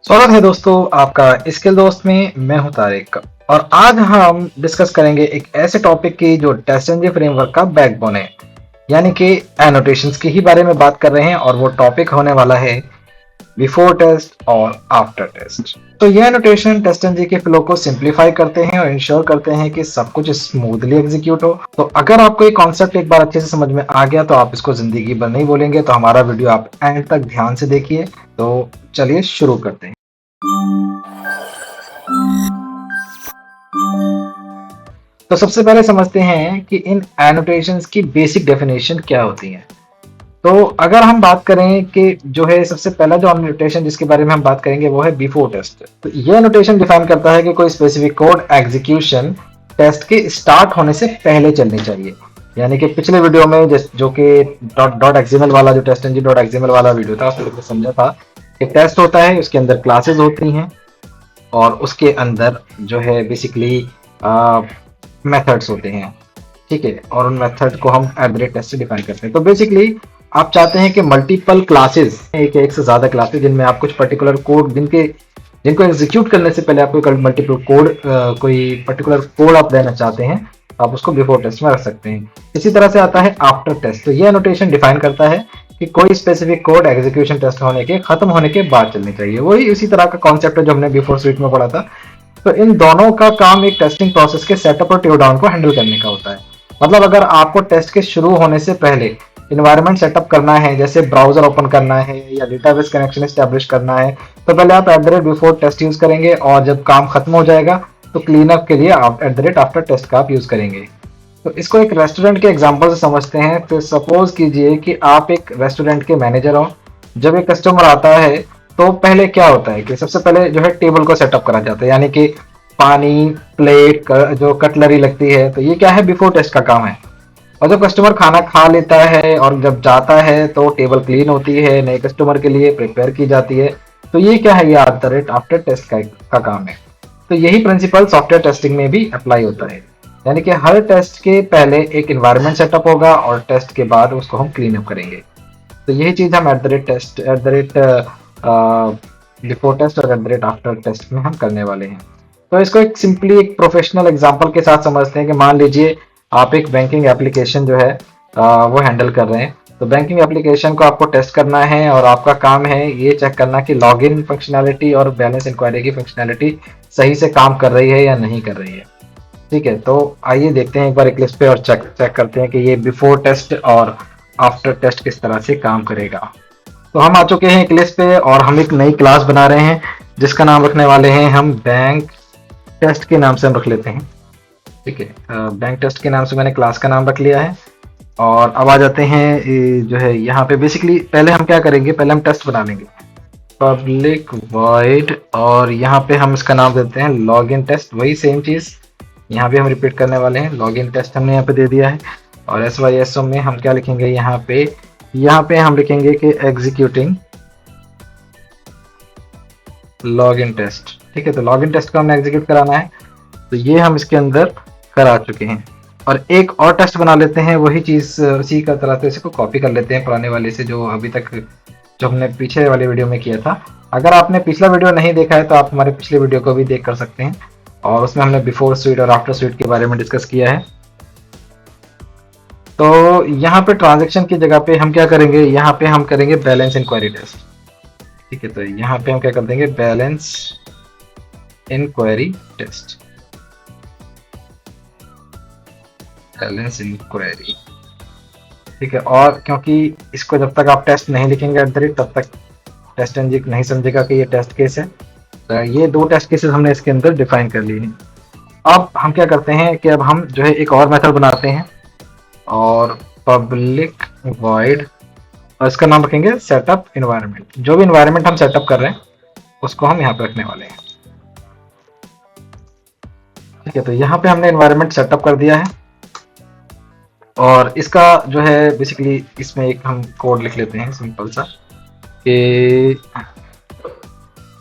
स्वागत है दोस्तों आपका स्किल दोस्त में। मैं हूं तारिक और आज हम डिस्कस करेंगे एक ऐसे टॉपिक की जो टेस्ट इंजन फ्रेमवर्क का बैकबोन है, यानी कि एनोटेशंस के ही बारे में बात कर रहे हैं। और वो टॉपिक होने वाला है बिफोर टेस्ट और आफ्टर टेस्ट। तो ये एनोटेशन टेस्ट इंजन के फ्लो को सिंप्लीफाई करते हैं और इंश्योर करते हैं कि सब कुछ स्मूथली एग्जीक्यूट हो। तो अगर आपको ये कॉन्सेप्ट एक बार अच्छे से समझ में आ गया तो आप इसको जिंदगी भर नहीं बोलेंगे। तो हमारा वीडियो आप एंड तक ध्यान से देखिए। तो चलिए शुरू करते हैं। तो सबसे पहले समझते हैं कि इन एनोटेशंस की बेसिक डेफिनेशन क्या होती है। तो अगर हम बात करें कि जो है सबसे पहला जो एनोटेशन जिसके बारे में हम बात करेंगे वो है बिफोर टेस्ट। तो ये एनोटेशन डिफाइन करता है कि कोई स्पेसिफिक कोड एग्जीक्यूशन टेस्ट के स्टार्ट होने से पहले चलनी चाहिए। यानी कि पिछले वीडियो में जो कि डॉट एक्सएमएल वाला जो टेस्ट इंजन डॉट एक्सएमएल वाला वीडियो था उसमें समझा था कि टेस्ट होता है, उसके अंदर क्लासेस होती हैं और उसके अंदर जो है बेसिकली मेथड्स होते हैं। ठीक है, और उन मेथड को हम @टेस्ट से डिफाइन करते हैं। तो बेसिकली आप चाहते हैं कि मल्टीपल क्लासेस, एक से ज्यादा क्लासेस जिनमें आप कुछ पर्टिकुलर कोड जिनको एग्जीक्यूट करने से पहले आपको मल्टीपल कोड कोई पर्टिकुलर कोड आप देना चाहते हैं, आप उसको बिफोर टेस्ट में रख सकते हैं। इसी तरह से आता है आफ्टर टेस्ट। तो ये नोटेशन डिफाइन करता है कि कोई स्पेसिफिक कोड एग्जीक्यूशन टेस्ट होने के खत्म होने के बाद चलनी चाहिए। वही उसी तरह का कॉन्सेप्ट है जो हमने बिफोर स्वीट में पढ़ा था। तो इन दोनों का काम एक टेस्टिंग प्रोसेस के सेटअप और टियर को हैंडल करने का होता है। मतलब अगर आपको टेस्ट के शुरू होने से पहले इन्वायरमेंट सेटअप करना है, जैसे ब्राउजर ओपन करना है या डेटाबेस कनेक्शन एस्टेब्लिश करना है, तो पहले आप बिफोर टेस्ट यूज करेंगे और जब काम खत्म हो जाएगा तो क्लीन अप के लिए आप आफ्टर टेस्ट का आप यूज करेंगे। तो इसको एक रेस्टोरेंट के एग्जांपल से समझते हैं। तो सपोज कीजिए कि आप एक रेस्टोरेंट के मैनेजर हो। जब एक कस्टमर आता है तो पहले क्या होता है कि सबसे पहले जो है टेबल को सेटअप करा जाता है, यानी कि पानी, प्लेट, जो कटलरी लगती है, तो ये क्या है, बिफोर टेस्ट का काम है। और जब कस्टमर खाना खा लेता है और जब जाता है तो टेबल क्लीन होती है, नए कस्टमर के लिए प्रिपेयर की जाती है। तो ये क्या है, ये आफ्टर टेस्ट का काम है। तो यही प्रिंसिपल सॉफ्टवेयर टेस्टिंग में भी अप्लाई होता है। यानी कि हर टेस्ट के पहले एक इन्वायरमेंट सेटअप होगा और टेस्ट के बाद उसको हम क्लीन अप करेंगे। तो यही चीज हम बिफोर टेस्ट और आफ्टर टेस्ट में हम करने वाले हैं। तो इसको एक सिंपली एक प्रोफेशनल एग्जांपल के साथ समझते हैं कि मान लीजिए आप एक बैंकिंग एप्लीकेशन जो है वो हैंडल कर रहे हैं। तो बैंकिंग एप्लीकेशन को आपको टेस्ट करना है और आपका काम है ये चेक करना कि लॉगिन फंक्शनैलिटी और बैलेंस इंक्वायरी की फंक्शनैलिटी सही से काम कर रही है या नहीं कर रही है। ठीक है, तो आइए देखते हैं एक बार इक्लिप्स पे और चेक करते हैं कि ये बिफोर टेस्ट और आफ्टर टेस्ट किस तरह से काम करेगा। तो हम आ चुके हैं इक्लिप्स पे और हम एक नई क्लास बना रहे हैं जिसका नाम रखने वाले हैं हम बैंक टेस्ट के नाम से हम रख लेते हैं। ठीक है, बैंक टेस्ट के नाम से मैंने क्लास का नाम रख लिया है। और अब आ जाते हैं जो है यहाँ पे बेसिकली पहले हम क्या करेंगे, पहले हम टेस्ट बना लेंगे पब्लिक वॉइड और यहाँ पे हम इसका नाम देते हैं लॉगिन टेस्ट। वही सेम चीज यहाँ पे हम रिपीट करने वाले हैं। लॉगिन टेस्ट हमने यहाँ पे दे दिया है और SYSO में हम क्या लिखेंगे, यहाँ पे हम लिखेंगे कि एग्जीक्यूटिंग लॉगिन टेस्ट। ठीक है, तो लॉगिन टेस्ट को हमने एग्जीक्यूट कराना है। तो ये हम इसके अंदर करा चुके हैं और एक और टेस्ट बना लेते हैं। वही चीज उसी का तरह से इसको कॉपी कर लेते हैं पुराने वाले से, जो अभी तक जो हमने पीछे वाले वीडियो में किया था। अगर आपने पिछला वीडियो नहीं देखा है तो आप हमारे पिछले वीडियो को भी देख कर सकते हैं और उसमें हमने बिफोर स्वीट और आफ्टर स्वीट के बारे में डिस्कस किया है। तो यहाँ पे ट्रांजेक्शन की जगह पे हम क्या करेंगे, यहाँ पे हम करेंगे बैलेंस इंक्वायरी टेस्ट। ठीक है, तो यहाँ पे हम क्या कर देंगे, balance inquiry test, balance inquiry. ठीक है, और क्योंकि इसको जब तक आप टेस्ट नहीं लिखेंगे तब तक टेस्ट इंजन नहीं समझेगा कि ये टेस्ट केस है। तो ये दो टेस्ट केसेस हमने इसके अंदर डिफाइन कर लिए हैं। अब हम क्या करते हैं कि अब हम जो है एक और मेथड बनाते हैं और पब्लिक वॉइड और इसका नाम रखेंगे सेटअप इन्वायरमेंट। जो भी इन्वायरमेंट हम सेटअप कर रहे हैं उसको हम यहाँ पे रखने वाले हैं। ठीक है, तो यहाँ पे हमने इन्वायरमेंट सेटअप कर दिया है और इसका जो है बेसिकली इसमें एक हम कोड लिख लेते हैं सिंपल सा कि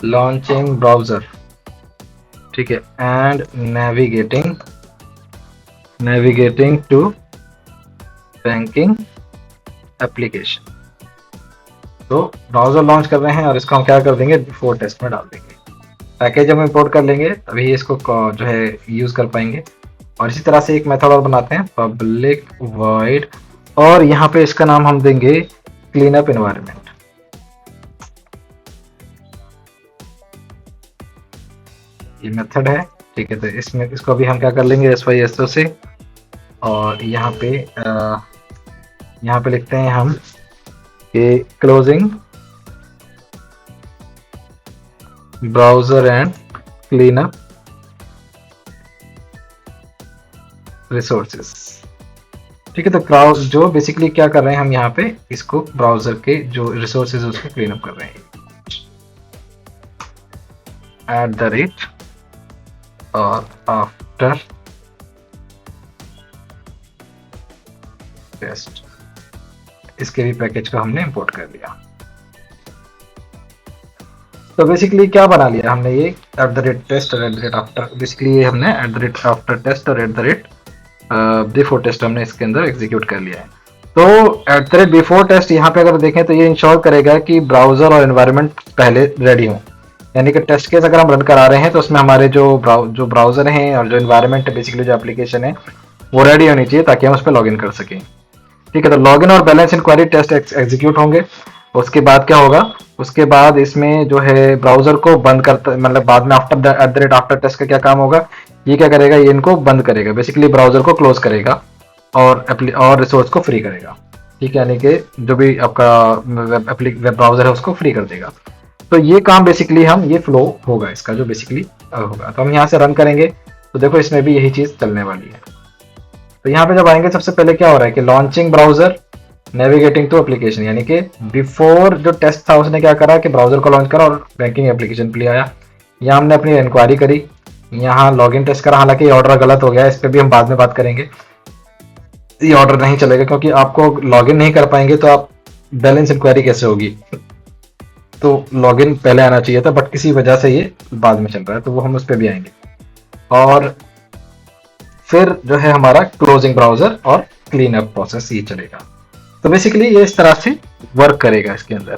लॉन्चिंग ब्राउजर। ठीक है, and navigating to banking application. तो ब्राउजर लॉन्च कर रहे हैं और इसको हम क्या कर देंगे, बिफोर टेस्ट में डाल देंगे। पैकेज हम इंपोर्ट कर लेंगे तभी इसको जो है यूज कर पाएंगे। और इसी तरह से एक मेथड और बनाते हैं, पब्लिक वॉइड, और यहाँ पे इसका नाम हम देंगे क्लीन अप एनवायरनमेंट। ये मेथड है, ठीक है। तो इसमें इसको अभी हम क्या कर लेंगे, SYSO से, और यहाँ पे लिखते हैं हम कि closing browser and clean up resources, ठीक है। तो जो बेसिकली क्या कर रहे हैं हम यहाँ पे इसको ब्राउजर के जो रिसोर्सेज है उसको क्लीन अप कर रहे हैं, @ और आफ्टर टेस्ट, इसके भी पैकेज को हमने इंपोर्ट कर लिया। तो बेसिकली क्या बना लिया हमने, ये @test और @after, बेसिकली ये हमने @after test और @before test हमने इसके अंदर एग्जीक्यूट कर लिया है। तो @before test यहाँ पे अगर देखें तो ये इंश्योर करेगा कि ब्राउजर और एनवायरनमेंट पहले रेडी हो, यानी कि टेस्ट केस अगर हम रन करा रहे हैं तो उसमें हमारे जो ब्राउजर हैं और जो एनवायरनमेंट है, बेसिकली जो एप्लीकेशन है वो रेडी होनी चाहिए ताकि हम उस पर लॉग इन कर सकें, ठीक है। तो लॉगिन और बैलेंस इंक्वायरी टेस्ट एग्जीक्यूट होंगे। उसके बाद क्या होगा, उसके बाद इसमें जो है ब्राउजर को बंद करता, मतलब बाद में आफ्टर टेस्ट का क्या काम होगा, ये क्या करेगा, ये इनको बंद करेगा, बेसिकली ब्राउजर को क्लोज करेगा और रिसोर्स को फ्री करेगा, ठीक है। यानी कि जो भी आपका वेब ब्राउजर है उसको फ्री कर देगा। तो ये काम बेसिकली ये फ्लो होगा इसका जो बेसिकली होगा। तो हम यहाँ से रन करेंगे तो देखो इसमें भी यही चीज चलने वाली है। तो यहाँ पे जब आएंगे सबसे पहले क्या हो रहा है कि launching browser navigating to application, यानी कि बिफोर जो टेस्ट था उसने क्या करा कि ब्राउजर को लॉन्च करा और बैंकिंग एप्लीकेशन पे ले आया। यहाँ हमने अपनी इंक्वायरी करी, यहाँ लॉगिन टेस्ट करा, हालांकि ये ऑर्डर गलत हो गया, इस पर भी हम बाद में बात करेंगे। ये ऑर्डर नहीं चलेगा क्योंकि आपको लॉगिन नहीं कर पाएंगे तो आप बैलेंस इंक्वायरी कैसे होगी, तो लॉगिन पहले आना चाहिए था, बट किसी वजह से ये बाद में चल रहा है, तो वो हम उस पर भी आएंगे। और फिर जो है हमारा क्लोजिंग ब्राउजर और क्लीन अप प्रोसेस ये चलेगा। तो बेसिकली ये इस तरह से वर्क करेगा इसके अंदर।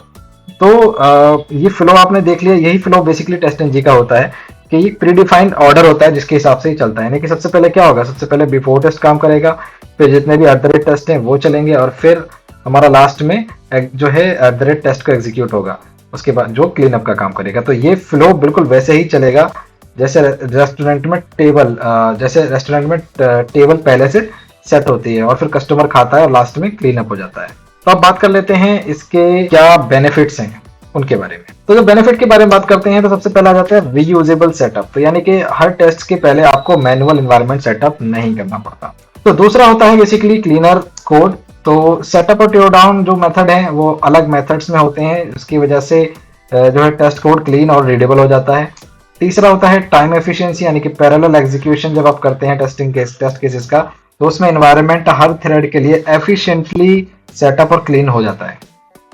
तो ये फ्लो आपने देख लिया, यही फ्लो बेसिकली टेस्ट-ng का होता है कि ये प्रीडिफाइंड ऑर्डर होता है जिसके हिसाब से ही चलता है। यानी कि सबसे पहले क्या होगा, सबसे पहले बिफोर टेस्ट काम करेगा, फिर जितने भी @टेस्ट हैं वो चलेंगे, और फिर हमारा लास्ट में जो है @टेस्ट का एग्जीक्यूट होगा, उसके बाद जो क्लीन अप का काम करेगा। तो ये फ्लो बिल्कुल वैसे ही चलेगा जैसे रेस्टोरेंट में टेबल पहले से सेट होती है और फिर कस्टमर खाता है और लास्ट में क्लीन अप हो जाता है। तो अब बात कर लेते हैं इसके क्या बेनिफिट्स हैं उनके बारे में। तो जब बेनिफिट के बारे में बात करते हैं तो सबसे पहला आ जाता है रीयूजेबल सेटअप। तो यानी कि हर टेस्ट के पहले आपको मैनुअल एनवायरनमेंट सेटअप नहीं करना पड़ता। तो दूसरा होता है बेसिकली क्लीनर कोड। तो सेटअप और टियर डाउन जो मेथड है वो अलग मेथड्स में होते हैं, उसकी वजह से जो है टेस्ट कोड क्लीन और रीडेबल हो जाता है। तीसरा होता है टाइम एफिशिएंसी, यानी कि पैरेलल एग्जीक्यूशन जब आप करते हैं टेस्ट केसेस का, तो उसमें एनवायरनमेंट हर थ्रेड के लिए एफिशिएंटली सेटअप और क्लीन हो जाता है,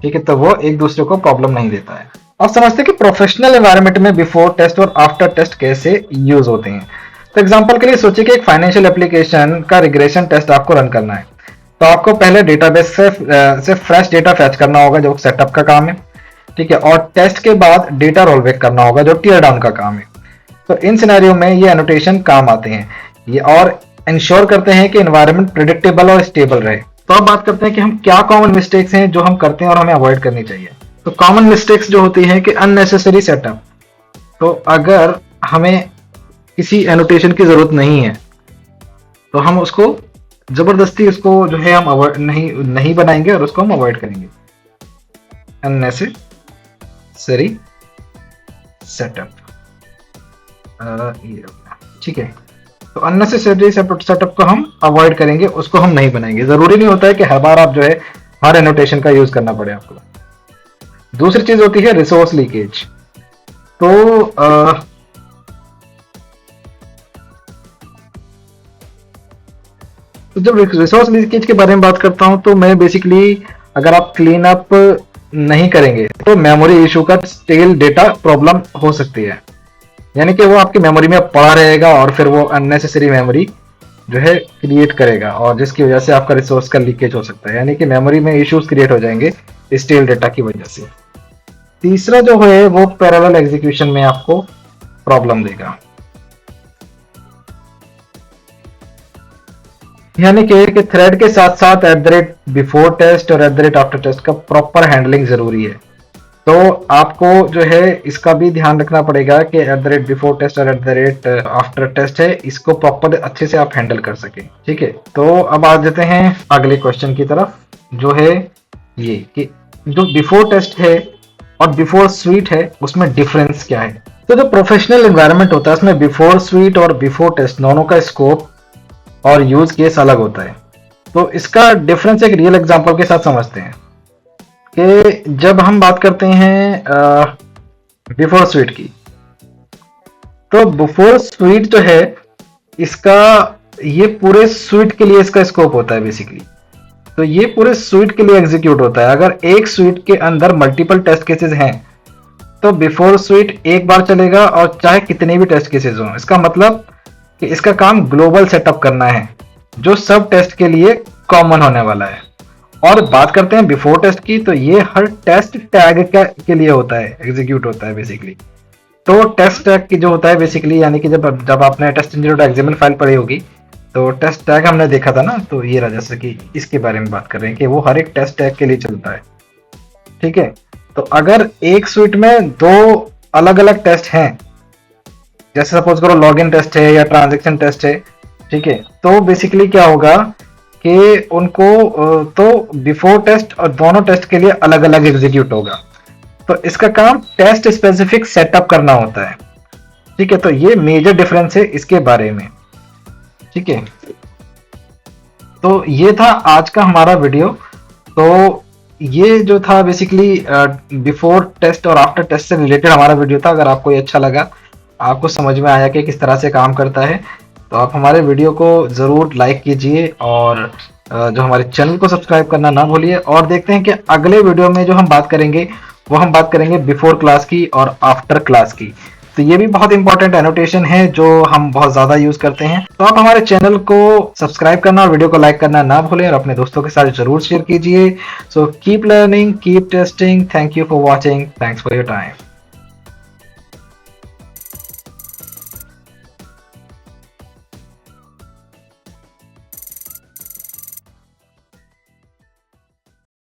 ठीक है। तो वो एक दूसरे को प्रॉब्लम नहीं देता है। अब समझते हैं कि प्रोफेशनल एनवायरनमेंट में बिफोर टेस्ट और आफ्टर टेस्ट कैसे यूज होते हैं। तो एग्जांपल के लिए सोचिए कि एक फाइनेंशियल एप्लीकेशन का रिग्रेशन टेस्ट आपको रन करना है। तो आपको पहले डेटाबेस से फ्रेश डेटा फैच करना होगा जो सेटअप का काम है, ठीक है, और टेस्ट के बाद डेटा रोलबैक करना होगा जो टीयर डाउन का काम है। तो इन सिनेरियो में ये एनोटेशन काम आते हैं ये और इंश्योर करते हैं कि एनवायरनमेंट प्रेडिक्टेबल और स्टेबल रहे। तो अब बात करते हैं कि हम क्या कॉमन मिस्टेक्स हैं जो हम करते हैं और हमें अवॉइड करनी चाहिए। तो कॉमन मिस्टेक्स जो होती हैं कि अननेसेसरी सेटअप। तो अगर हमें किसी एनोटेशन की जरूरत नहीं है तो हम उसको जबरदस्ती उसको जो है हम अवॉइड नहीं बनाएंगे और उसको हम अवॉइड करेंगे। अननेसेसरी सेटअप, ठीक है। तो अननेसेसरी सेटअप को हम अवॉइड करेंगे, उसको हम नहीं बनाएंगे। जरूरी नहीं होता है कि हर बार आप जो है हर एनोटेशन का यूज करना पड़े आपको। दूसरी चीज होती है रिसोर्स लीकेज। तो जब रिसोर्स लीकेज के बारे में बात करता हूं तो मैं बेसिकली अगर आप क्लीन अप नहीं करेंगे तो मेमोरी इशू का स्टेल डेटा प्रॉब्लम हो सकती है, यानी कि वो आपकी मेमोरी में पड़ा रहेगा और फिर वो अननेसेसरी मेमोरी जो है क्रिएट करेगा और जिसकी वजह से आपका रिसोर्स का लीकेज हो सकता है, यानी कि मेमोरी में इश्यूज क्रिएट हो जाएंगे स्टेल डेटा की वजह से। तीसरा जो है वो पैरेलल एग्जीक्यूशन में आपको प्रॉब्लम देगा, यानी कि थ्रेड के साथ साथ at the rate before test और at the rate after test का प्रॉपर हैंडलिंग जरूरी है। तो आपको जो है इसका भी ध्यान रखना पड़ेगा कि at the rate before test और at the rate after test है, इसको प्रॉपर अच्छे से आप हैंडल कर सके। ठीक है, तो अब आ जाते हैं अगले क्वेश्चन की तरफ, जो है ये कि जो बिफोर टेस्ट है और बिफोर स्वीट है उसमें डिफरेंस क्या है। तो जो प्रोफेशनल एनवायरनमेंट होता है उसमें बिफोर स्वीट और बिफोर टेस्ट दोनों का स्कोप और यूज केस अलग होता है। तो इसका डिफरेंस एक रियल एग्जांपल के साथ समझते हैं कि जब हम बात करते हैं बिफोर स्वीट की, तो बिफोर स्वीट जो है इसका ये पूरे स्वीट के लिए इसका स्कोप होता है बेसिकली। तो ये पूरे स्वीट के लिए एग्जीक्यूट होता है। अगर एक स्वीट के अंदर मल्टीपल टेस्ट केसेस हैं तो बिफोर स्वीट एक बार चलेगा और चाहे कितने भी टेस्ट केसेस हो। इसका मतलब कि इसका काम ग्लोबल सेटअप करना है जो सब टेस्ट के लिए कॉमन होने वाला है। और बात करते हैं बिफोर टेस्ट की, तो ये हर टेस्ट टैग के लिए होता है, एग्जीक्यूट होता है बेसिकली। तो टेस्ट टैग की जो होता है बेसिकली, यानी कि जब आपने test.xml फाइल पढ़ी होगी तो टेस्ट टैग हमने देखा था ना, तो ये रहा, जैसे कि इसके बारे में बात कर रहे हैं कि वो हर एक टेस्ट टैग के लिए चलता है। ठीक है, तो अगर एक स्वीट में दो अलग अलग टेस्ट हैं, जैसे सपोज करो लॉगिन टेस्ट है या ट्रांजैक्शन टेस्ट है, ठीक है, तो बेसिकली क्या होगा कि उनको तो बिफोर टेस्ट और दोनों टेस्ट के लिए अलग अलग एग्जीक्यूट होगा। तो इसका काम टेस्ट स्पेसिफिक सेटअप करना होता है। ठीक है, तो ये मेजर डिफरेंस है इसके बारे में। ठीक है, तो ये था आज का हमारा वीडियो। तो ये जो था बेसिकली बिफोर टेस्ट और आफ्टर टेस्ट से रिलेटेड हमारा वीडियो था। अगर आपको ये अच्छा लगा, आपको समझ में आया कि किस तरह से काम करता है, तो आप हमारे वीडियो को ज़रूर लाइक कीजिए और जो हमारे चैनल को सब्सक्राइब करना ना भूलिए। और देखते हैं कि अगले वीडियो में जो हम बात करेंगे वो हम बात करेंगे बिफोर क्लास की और आफ्टर क्लास की। तो ये भी बहुत इंपॉर्टेंट एनोटेशन है जो हम बहुत ज़्यादा यूज़ करते हैं। तो आप हमारे चैनल को सब्सक्राइब करना और वीडियो को लाइक करना ना भूलें और अपने दोस्तों के साथ ज़रूर शेयर कीजिए। So keep learning, keep testing. Thank you for watching, thanks for your time.